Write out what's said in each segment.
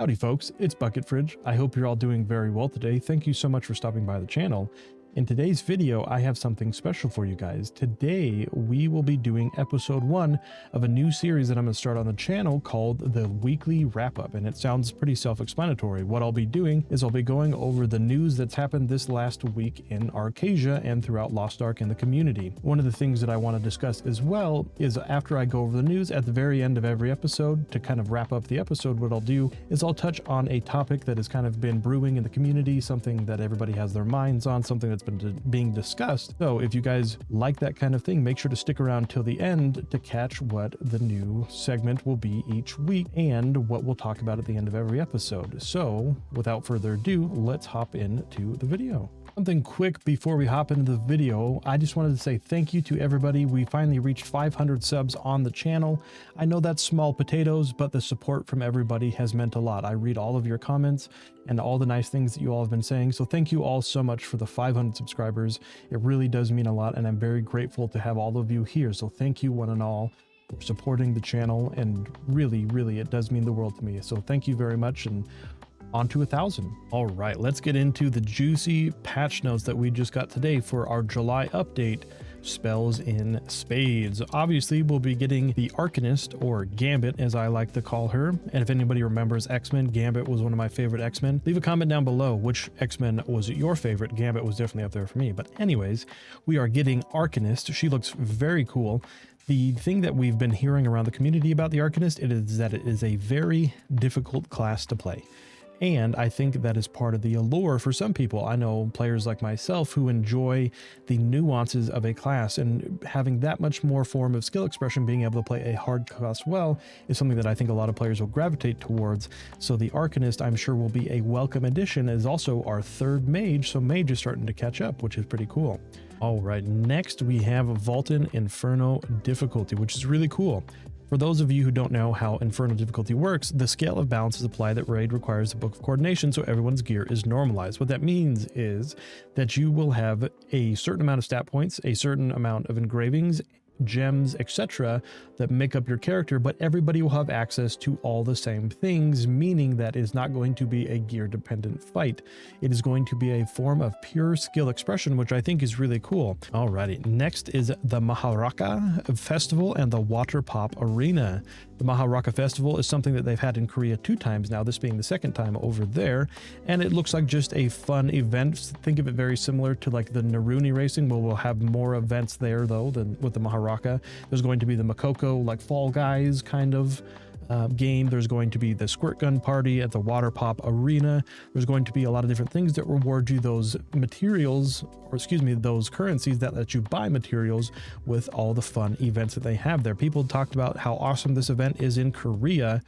Howdy folks, it's Bucket Fridge. I hope you're all doing very well today. Thank you so much for stopping by the channel. In today's video, I have something special for you guys. Today, we will be doing episode 1 of a new series that I'm going to start on the channel called the Weekly Wrap-Up, and it sounds pretty self-explanatory. What I'll be doing is I'll be going over the news that's happened this last week in Arcasia and throughout Lost Ark and the community. One of the things that I want to discuss as well is after I go over the news, at the very end of every episode, to kind of wrap up the episode, what I'll do is I'll touch on a topic that has kind of been brewing in the community, something that everybody has their minds on, something that's been being discussed. So if you guys like that kind of thing, make sure to stick around till the end to catch what the new segment will be each week and what we'll talk about at the end of every episode. So without further ado, let's hop into the video. Something quick before we hop into the video, I just wanted to say thank you to everybody. We finally reached 500 subs on the channel. I know that's small potatoes, but the support from everybody has meant a lot. I read all of your comments and all the nice things that you all have been saying. So thank you all so much for the 500 subscribers. It really does mean a lot, and I'm very grateful to have all of you here. So thank you one and all for supporting the channel, and really, it does mean the world to me. So thank you very much, and on to 1,000. All right, let's get into the juicy patch notes that we just got today for our July update, Spells in Spades. Obviously, we'll be getting the Arcanist, or Gambit as I like to call her. And if anybody remembers X-Men, Gambit was one of my favorite X-Men. Leave a comment down below which X-Men was your favorite. Gambit was definitely up there for me. But anyways, we are getting Arcanist. She looks very cool. The thing that we've been hearing around the community about the Arcanist is that it is a very difficult class to play. And I think that is part of the allure for some people. I know players like myself who enjoy the nuances of a class, and having that much more form of skill expression, being able to play a hard class well, is something that I think a lot of players will gravitate towards. So the Arcanist, I'm sure, will be a welcome addition, as also our third mage. So mage is starting to catch up, which is pretty cool. All right, next we have Vulcan Inferno difficulty, which is really cool. For those of you who don't know how Inferno difficulty works, the scale of balance is applied that raid requires the Book of Coordination, so everyone's gear is normalized. What that means is that you will have a certain amount of stat points, a certain amount of engravings, gems, etc. that make up your character, but everybody will have access to all the same things, meaning that it is not going to be a gear dependent fight. It is going to be a form of pure skill expression, which I think is really cool. Alrighty, next is the Maharaka Festival and the Water Pop Arena. The Maharaka Festival is something that they've had in Korea 2 times now, this being the 2nd time over there, and it looks like just a fun event. Think of it very similar to like the Naruni racing, where we'll have more events there though than with the Maharaka. There's going to be the Makoko, like Fall Guys kind of game. There's going to be the squirt gun party at the Water Pop Arena. There's going to be a lot of different things that reward you those materials, or excuse me, those currencies that let you buy materials with all the fun events that they have there. People talked about how awesome this event is in Korea,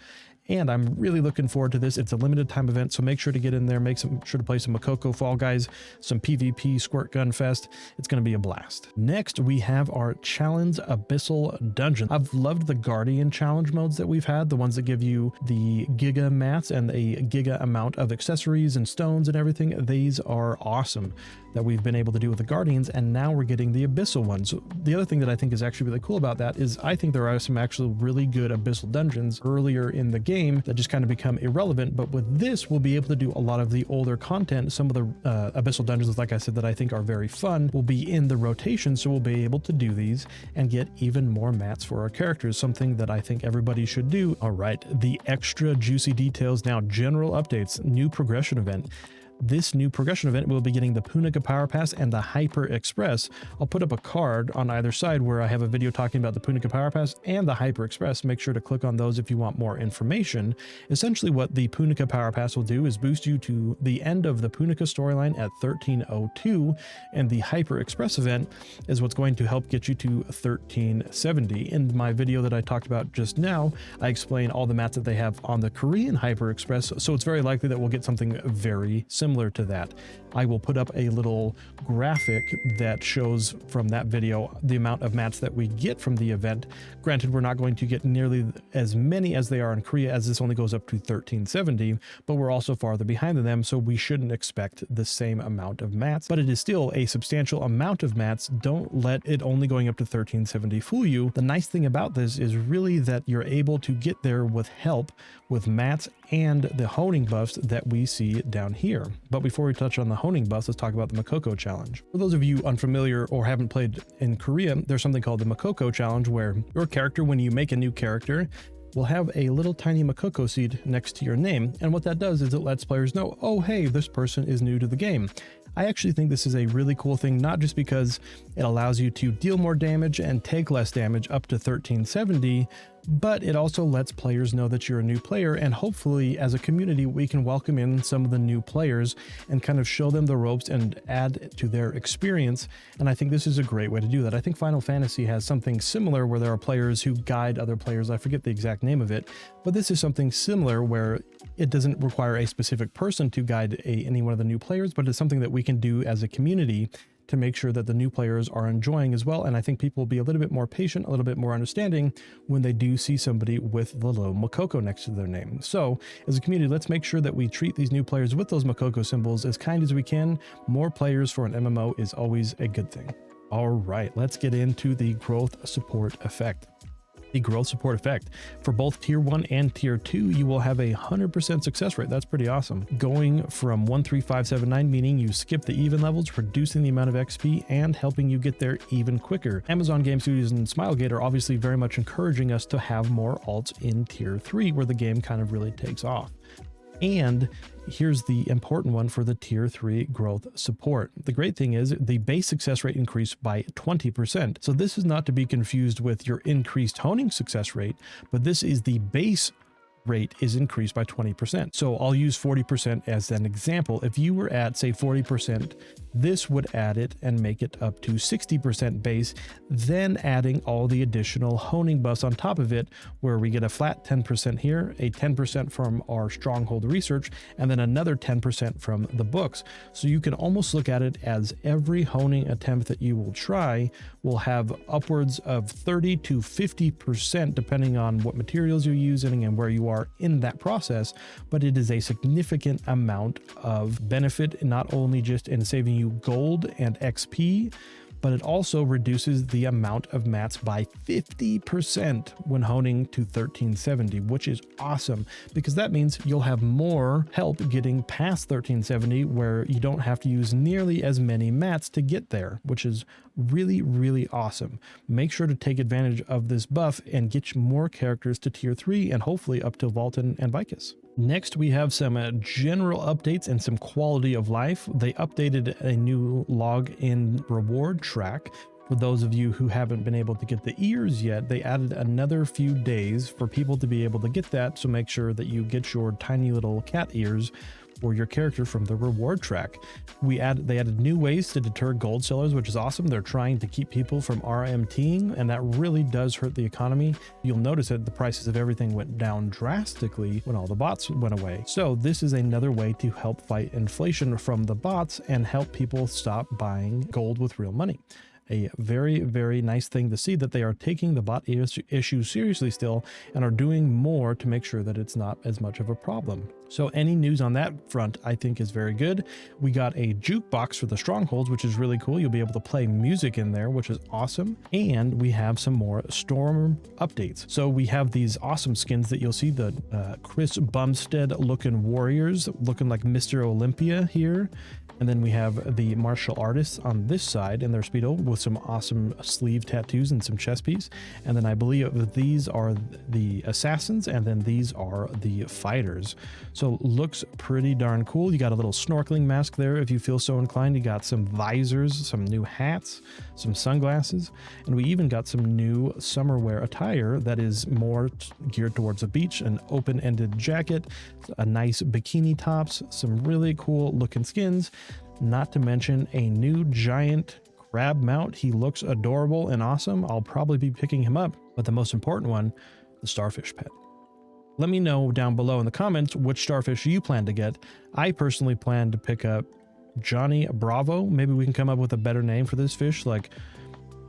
and I'm really looking forward to this. It's a limited time event, so make sure to get in there, sure to play some Makoko, Fall Guys, some PvP, Squirt Gun Fest. It's going to be a blast. Next, we have our Challenge Abyssal Dungeon. I've loved the Guardian challenge modes that we've had, the ones that give you the Giga mats and a Giga amount of accessories and stones and everything. These are awesome that we've been able to do with the Guardians, and now we're getting the Abyssal ones. The other thing that I think is actually really cool about that is I think there are some actually really good Abyssal dungeons earlier in the game that just kind of become irrelevant, but with this we'll be able to do a lot of the older content. Some of the Abyssal dungeons, like I said, that I think are very fun will be in the rotation, so we'll be able to do these and get even more mats for our characters, something that I think everybody should do. All right, the extra juicy details now. General updates, new progression event. This new progression event will be getting the Punica Power Pass and the Hyper Express. I'll put up a card on either side where I have a video talking about the Punica Power Pass and the Hyper Express. Make sure to click on those if you want more information. Essentially what the Punica Power Pass will do is boost you to the end of the Punica storyline at 1302, and the Hyper Express event is what's going to help get you to 1370. In my video that I talked about just now, I explain all the mats that they have on the Korean Hyper Express, so it's very likely that we'll get something very similar to that. I will put up a little graphic that shows from that video the amount of mats that we get from the event. Granted, we're not going to get nearly as many as they are in Korea, as this only goes up to 1370, but we're also farther behind than them, so we shouldn't expect the same amount of mats, but it is still a substantial amount of mats. Don't let it only going up to 1370 fool you. The nice thing about this is really that you're able to get there with help with mats and the honing buffs that we see down here. But before we touch on the honing buffs, let's talk about the Makoko challenge. For those of you unfamiliar or haven't played in Korea, there's something called the Makoko challenge, where your character, when you make a new character, will have a little tiny Makoko seed next to your name. And what that does is it lets players know, oh, hey, this person is new to the game. I actually think this is a really cool thing, not just because it allows you to deal more damage and take less damage up to 1370, but it also lets players know that you're a new player, and hopefully as a community we can welcome in some of the new players and kind of show them the ropes and add to their experience. And I think this is a great way to do that. I think Final Fantasy has something similar where there are players who guide other players. I forget the exact name of it, but this is something similar where it doesn't require a specific person to guide any one of the new players, but it's something that we can do as a community to make sure that the new players are enjoying as well. And I think people will be a little bit more patient, a little bit more understanding when they do see somebody with the little Makoko next to their name. So as a community, let's make sure that we treat these new players with those Makoko symbols as kind as we can. More players for an MMO is always a good thing. All right, let's get into the growth support effect. The growth support effect for both tier 1 and tier 2, you will have a 100% success rate. That's pretty awesome. Going from 13579, meaning you skip the even levels, reducing the amount of XP and helping you get there even quicker. Amazon Game Studios and Smilegate are obviously very much encouraging us to have more alts in tier 3, where the game kind of really takes off. And here's the important one for the tier 3 growth support. The great thing is the base success rate increased by 20%. So this is not to be confused with your increased honing success rate, but this is the base rate is increased by 20%. So I'll use 40% as an example. If you were at, say, 40%, this would add it and make it up to 60% base, then adding all the additional honing buffs on top of it, where we get a flat 10% here, a 10% from our stronghold research, and then another 10% from the books. So you can almost look at it as every honing attempt that you will try will have upwards of 30 to 50%, depending on what materials you're using and where you are in that process. But it is a significant amount of benefit, not only just in saving you gold and XP, but it also reduces the amount of mats by 50% when honing to 1370, which is awesome because that means you'll have more help getting past 1370, where you don't have to use nearly as many mats to get there, which is really, really awesome. Make sure to take advantage of this buff and get more characters to tier 3 and hopefully up to Vulcan and Vicus. Next, we have some general updates and some quality of life. They updated a new login reward track. For those of you who haven't been able to get the ears yet, they added another few days for people to be able to get that. So make sure that you get your tiny little cat ears for your character from the reward track. They added new ways to deter gold sellers, which is awesome. They're trying to keep people from RMTing, and that really does hurt the economy. You'll notice that the prices of everything went down drastically when all the bots went away. So this is another way to help fight inflation from the bots and help people stop buying gold with real money. A very, very nice thing to see that they are taking the bot issue seriously still and are doing more to make sure that it's not as much of a problem. So any news on that front, I think, is very good. We got a jukebox for the strongholds, which is really cool. You'll be able to play music in there, which is awesome. And we have some more storm updates. So we have these awesome skins that you'll see, the Chris Bumstead looking warriors looking like Mr. Olympia here. And then we have the martial artists on this side in their Speedo with some awesome sleeve tattoos and some chest piece. And then I believe these are the assassins, and then these are the fighters. So looks pretty darn cool. You got a little snorkeling mask there if you feel so inclined. You got some visors, some new hats, some sunglasses, and we even got some new summer wear attire that is more geared towards the beach, an open-ended jacket, a nice bikini tops, some really cool looking skins. Not to mention a new giant crab mount. He looks adorable and awesome. I'll probably be picking him up. But the most important one, the starfish pet. Let me know down below in the comments which starfish you plan to get. I personally plan to pick up Johnny Bravo. Maybe we can come up with a better name for this fish, like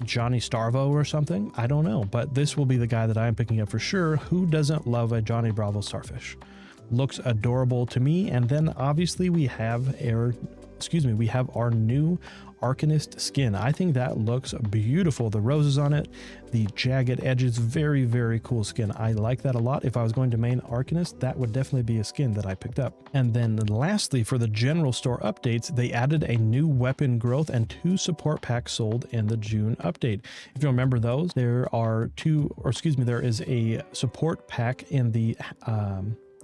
Johnny Starvo or something. I don't know, but this will be the guy that I'm picking up for sure. Who doesn't love a Johnny Bravo starfish? Looks adorable to me. And then obviously we have our we have our new Arcanist skin. I think that looks beautiful. The roses on it, the jagged edges, very, very cool skin. I like that a lot. If I was going to main Arcanist, that would definitely be a skin that I picked up. And then lastly, for the general store updates, they added a new weapon growth and 2 support packs sold in the June update. If you remember those, there is a support pack in the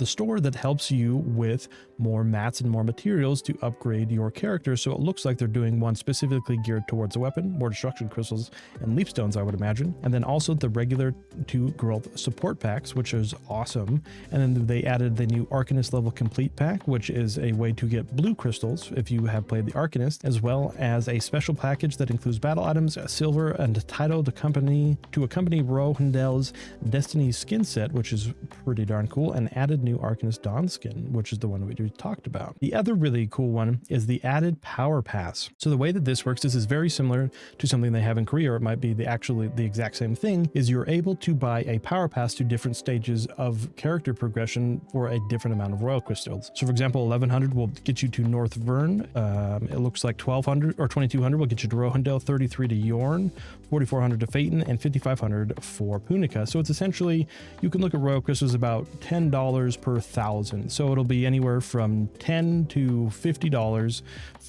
store that helps you with more mats and more materials to upgrade your character. So it looks like they're doing one specifically geared towards a weapon, more destruction crystals and leap stones, I would imagine. And then also the regular 2 growth support packs, which is awesome. And then they added the new Arcanist level complete pack, which is a way to get blue crystals if you have played the Arcanist, as well as a special package that includes battle items, silver and title to accompany Rohindel's Destiny skin set, which is pretty darn cool, and added new Arcanist Dawn skin, which is the one we talked about. The other really cool one is the added power pass. So the way that this works, this is very similar to something they have in Korea, or it might be actually the exact same thing, is you're able to buy a power pass to different stages of character progression for a different amount of royal crystals. So for example, 1100 will get you to North Vern. It looks like 1200 or 2200 will get you to Rohindel, 33 to Yorn, 4400 to Phaeton, and 5500 for Punica. So it's essentially, you can look at royal crystals about $10 per 1,000. So it'll be anywhere from $10 to $50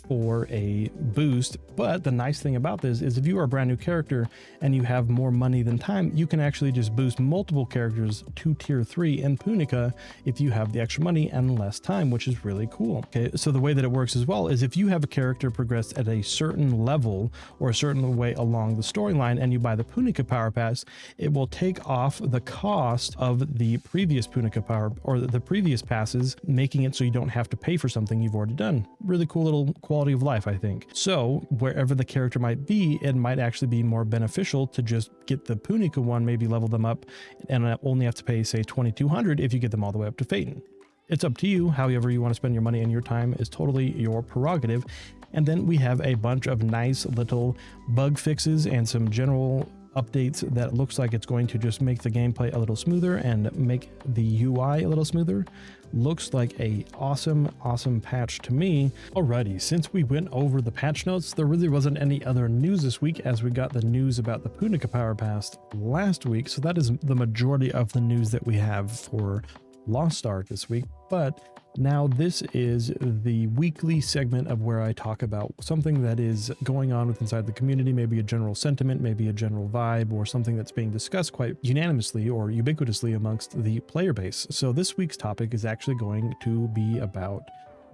for a boost. But the nice thing about this is if you are a brand new character and you have more money than time, you can actually just boost multiple characters to tier 3 in Punica if you have the extra money and less time, which is really cool. Okay, so the way that it works as well is if you have a character progress at a certain level or a certain way along the storyline and you buy the Punica power pass, it will take off the cost of the previous Punica power or the previous passes, making it so you don't have to pay for something you've already done. Really cool little quality of life, I think. So wherever the character might be, it might actually be more beneficial to just get the Punica one, maybe level them up, and only have to pay, say, 2,200 if you get them all the way up to Phaeton. It's up to you. However you want to spend your money and your time is totally your prerogative. And then we have a bunch of nice little bug fixes and some general updates that looks like it's going to just make the gameplay a little smoother and make the UI a little smoother. Looks like a awesome patch to me. Alrighty, since we went over the patch notes, there really wasn't any other news this week as we got the news about the Punica Power Pass last week. So that is the majority of the news that we have for Lost Ark this week. But now this is the weekly segment of where I talk about something that is going on with inside the community, maybe a general sentiment, maybe a general vibe, or something that's being discussed quite unanimously or ubiquitously amongst the player base. So this week's topic is actually going to be about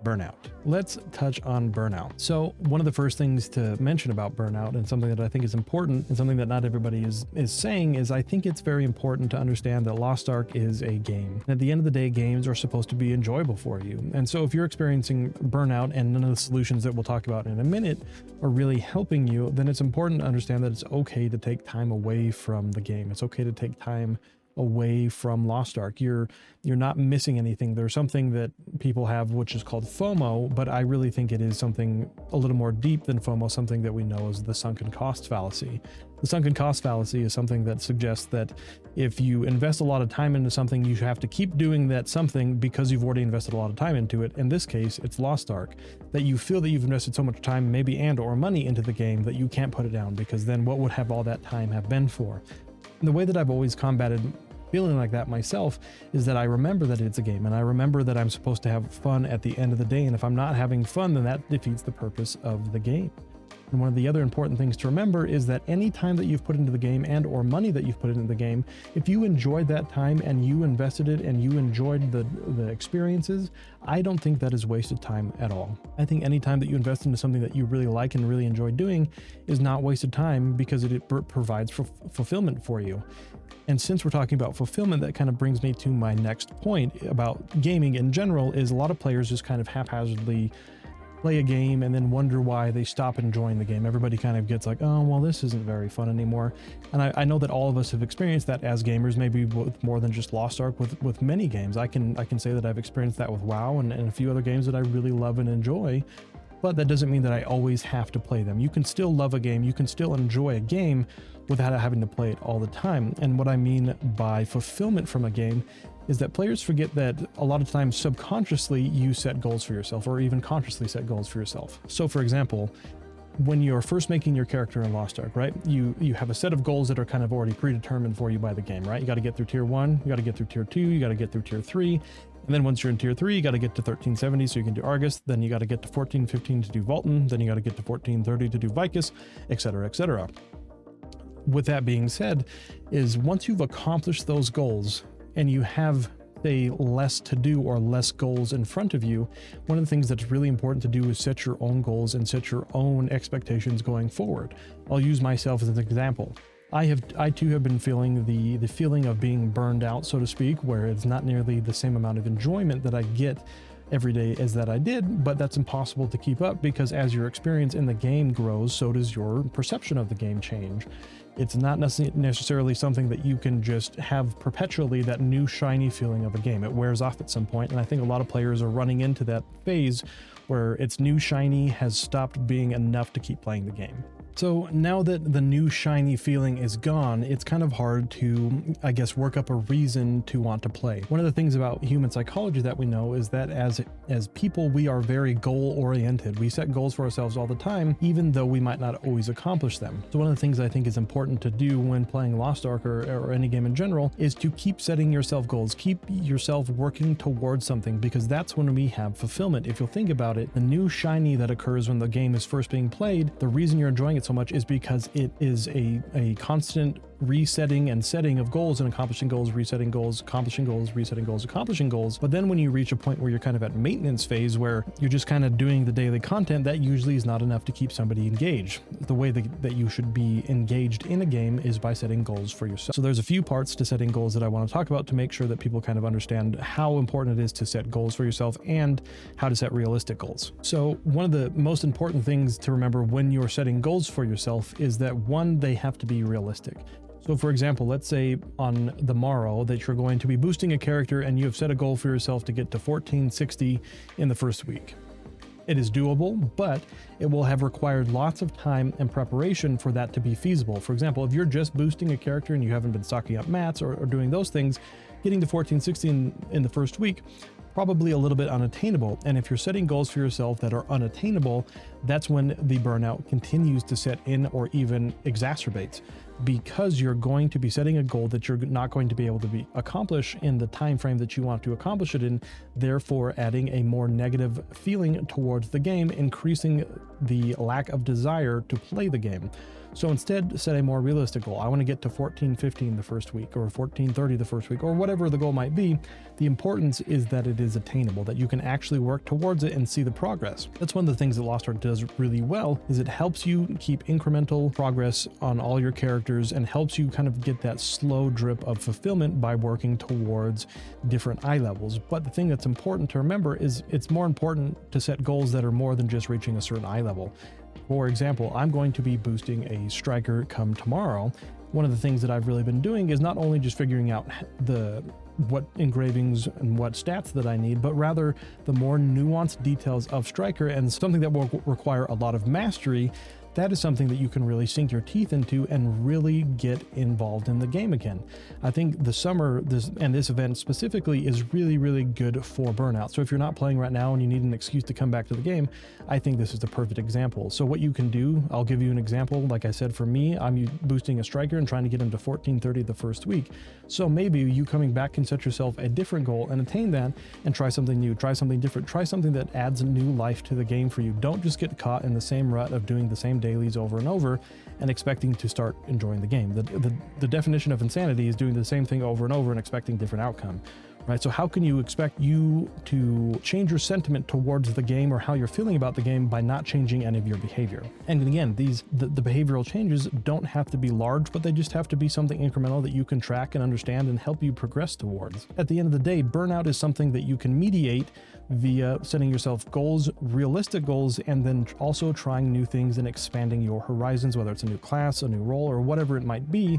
Burnout. Let's touch on Burnout. So one of the first things to mention about Burnout, and something that I think is important and something that not everybody is saying, is I think it's very important to understand that Lost Ark is a game. At the end of the day, games are supposed to be enjoyable for you. And so if you're experiencing burnout and none of the solutions that we'll talk about in a minute are really helping you, then it's important to understand that it's okay to take time away from the game. It's okay to take time away from Lost Ark. You're not missing anything. There's something that people have which is called FOMO, but I really think it is something a little more deep than FOMO, something that we know as the sunken cost fallacy. The sunken cost fallacy is something that suggests that if you invest a lot of time into something, you have to keep doing that something because you've already invested a lot of time into it. In this case, it's Lost Ark, that you feel that you've invested so much time, maybe and or money into the game, that you can't put it down, because then what would have all that time have been for? And the way that I've always combated feeling like that myself is that I remember that it's a game, and I remember that I'm supposed to have fun at the end of the day, and if I'm not having fun, then that defeats the purpose of the game. And one of the other important things to remember is that any time that you've put into the game and or money that you've put into the game, if you enjoyed that time and you invested it and you enjoyed the experiences, I don't think that is wasted time at all. I think any time that you invest into something that you really like and really enjoy doing is not wasted time, because it provides fulfillment for you. And since we're talking about fulfillment, that kind of brings me to my next point about gaming in general, is a lot of players just kind of haphazardly play a game and then wonder why they stop enjoying the game. Everybody kind of gets like, oh, well, this isn't very fun anymore. And I know that all of us have experienced that as gamers, maybe with more than just Lost Ark, with many games. I can say that I've experienced that with WoW and a few other games that I really love and enjoy. But that doesn't mean that I always have to play them. You can still love a game, you can still enjoy a game without having to play it all the time. And what I mean by fulfillment from a game is that players forget that a lot of times subconsciously you set goals for yourself, or even consciously set goals for yourself. So for example, when you're first making your character in Lost Ark, right, you have a set of goals that are kind of already predetermined for you by the game, right? You got to get through tier 1, you got to get through tier 2, you got to get through tier 3, and then once you're in tier 3, you got to get to 1370 so you can do Argus, then you got to get to 1415 to do Vulcan, then you got to get to 1430 to do Vicus, etc., etc. With that being said, is once you've accomplished those goals and you have say less to do or less goals in front of you, one of the things that's really important to do is set your own goals and set your own expectations going forward. I'll use myself as an example. I too have been feeling the feeling of being burned out, so to speak, where it's not nearly the same amount of enjoyment that I get every day as that I did, but that's impossible to keep up because as your experience in the game grows, so does your perception of the game change. It's not necessarily something that you can just have perpetually, that new shiny feeling of a game. It wears off at some point, and I think a lot of players are running into that phase where its new shiny has stopped being enough to keep playing the game. So now that the new shiny feeling is gone, it's kind of hard to, I guess, work up a reason to want to play. One of the things about human psychology that we know is that as people, we are very goal oriented. We set goals for ourselves all the time, even though we might not always accomplish them. So one of the things I think is important to do when playing Lost Ark or any game in general is to keep setting yourself goals, keep yourself working towards something, because that's when we have fulfillment. If you'll think about it, the new shiny that occurs when the game is first being played, the reason you're enjoying it so much is because it is a constant resetting and setting of goals and accomplishing goals, resetting goals, accomplishing goals, resetting goals, accomplishing goals. But then when you reach a point where you're kind of at maintenance phase where you're just kind of doing the daily content, that usually is not enough to keep somebody engaged. The way that you should be engaged in a game is by setting goals for yourself. So there's a few parts to setting goals that I want to talk about to make sure that people kind of understand how important it is to set goals for yourself and how to set realistic goals. So one of the most important things to remember when you're setting goals for yourself is that, one, they have to be realistic. So for example, let's say on the morrow that you're going to be boosting a character and you have set a goal for yourself to get to 1460 in the first week. It is doable, but it will have required lots of time and preparation for that to be feasible. For example, if you're just boosting a character and you haven't been stocking up mats or doing those things, getting to 1460 in the first week, probably a little bit unattainable. And if you're setting goals for yourself that are unattainable, that's when the burnout continues to set in or even exacerbates, because you're going to be setting a goal that you're not going to be able to accomplish in the time frame that you want to accomplish it in, therefore adding a more negative feeling towards the game, increasing the lack of desire to play the game. So instead, set a more realistic goal. I want to get to 1415 the first week, or 1430 the first week, or whatever the goal might be. The importance is that it is attainable, that you can actually work towards it and see the progress. That's one of the things that Lost Ark does really well, is it helps you keep incremental progress on all your characters and helps you kind of get that slow drip of fulfillment by working towards different eye levels. But the thing that's important to remember is it's more important to set goals that are more than just reaching a certain eye level. For example, I'm going to be boosting a striker come tomorrow. One of the things that I've really been doing is not only just figuring out what engravings and what stats that I need, but rather the more nuanced details of striker, and something that will require a lot of mastery. That is something that you can really sink your teeth into and really get involved in the game again. I think the summer, this event specifically, is really, really good for Burnout. So if you're not playing right now and you need an excuse to come back to the game, I think this is the perfect example. So what you can do, I'll give you an example. Like I said, for me, I'm boosting a striker and trying to get him to 1430 the first week. So maybe you coming back can set yourself a different goal and attain that, and try something new, try something different, try something that adds new life to the game for you. Don't just get caught in the same rut of doing the same dailies over and over and expecting to start enjoying the game. The definition of insanity is doing the same thing over and over and expecting different outcome, right? So how can you expect you to change your sentiment towards the game or how you're feeling about the game by not changing any of your behavior? And again, the behavioral changes don't have to be large, but they just have to be something incremental that you can track and understand and help you progress towards. At the end of the day, burnout is something that you can mediate via setting yourself goals, realistic goals, and then also trying new things and expanding your horizons, whether it's a new class, a new role, or whatever it might be.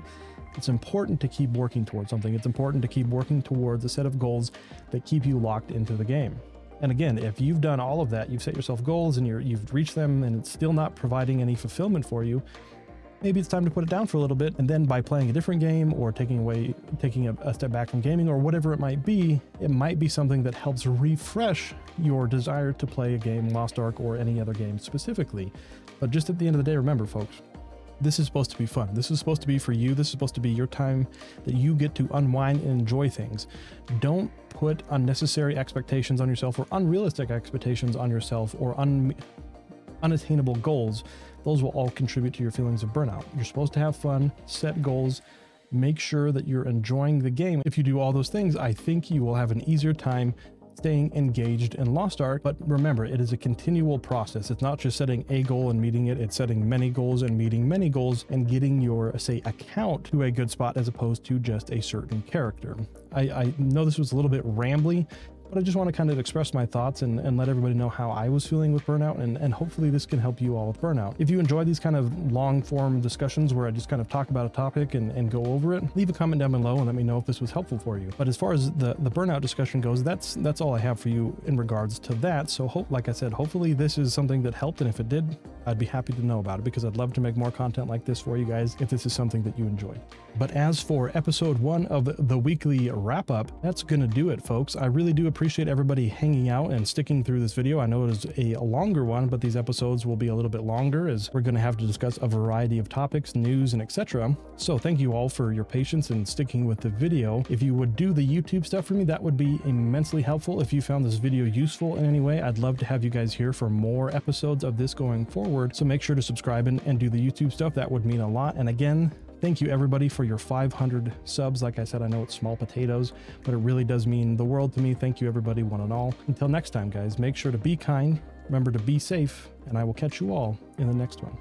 It's important to keep working towards something. It's important to keep working towards a set of goals that keep you locked into the game. And again, if you've done all of that, you've set yourself goals and you've reached them and it's still not providing any fulfillment for you, maybe it's time to put it down for a little bit, and then by playing a different game or taking a step back from gaming or whatever it might be something that helps refresh your desire to play a game, Lost Ark or any other game specifically. But just at the end of the day, remember folks, this is supposed to be fun. This is supposed to be for you. This is supposed to be your time that you get to unwind and enjoy things. Don't put unnecessary expectations on yourself or unrealistic expectations on yourself or unattainable goals. Those will all contribute to your feelings of burnout. You're supposed to have fun, set goals, make sure that you're enjoying the game. If you do all those things, I think you will have an easier time staying engaged in Lost Ark. But remember, it is a continual process. It's not just setting a goal and meeting it, it's setting many goals and meeting many goals and getting your, say, account to a good spot as opposed to just a certain character. I know this was a little bit rambly, but I just want to kind of express my thoughts and let everybody know how I was feeling with burnout, and hopefully this can help you all with burnout. If you enjoy these kind of long form discussions where I just kind of talk about a topic and go over it, leave a comment down below and let me know if this was helpful for you. But as far as the burnout discussion goes, that's all I have for you in regards to that. So like I said, hopefully this is something that helped, and if it did, I'd be happy to know about it because I'd love to make more content like this for you guys if this is something that you enjoyed. But as for episode 1 of the weekly wrap up, that's gonna do it, folks. I really do appreciate everybody hanging out and sticking through this video. I know it is a longer one, but these episodes will be a little bit longer as we're gonna have to discuss a variety of topics, news, and etc. So thank you all for your patience and sticking with the video. If you would do the YouTube stuff for me, that would be immensely helpful. If you found this video useful in any way, I'd love to have you guys here for more episodes of this going forward. So make sure to subscribe and do the YouTube stuff. That would mean a lot. And again, thank you everybody for your 500 subs. Like I said, I know it's small potatoes, but it really does mean the world to me. Thank you everybody, one and all. Until next time, guys, make sure to be kind, remember to be safe, and I will catch you all in the next one.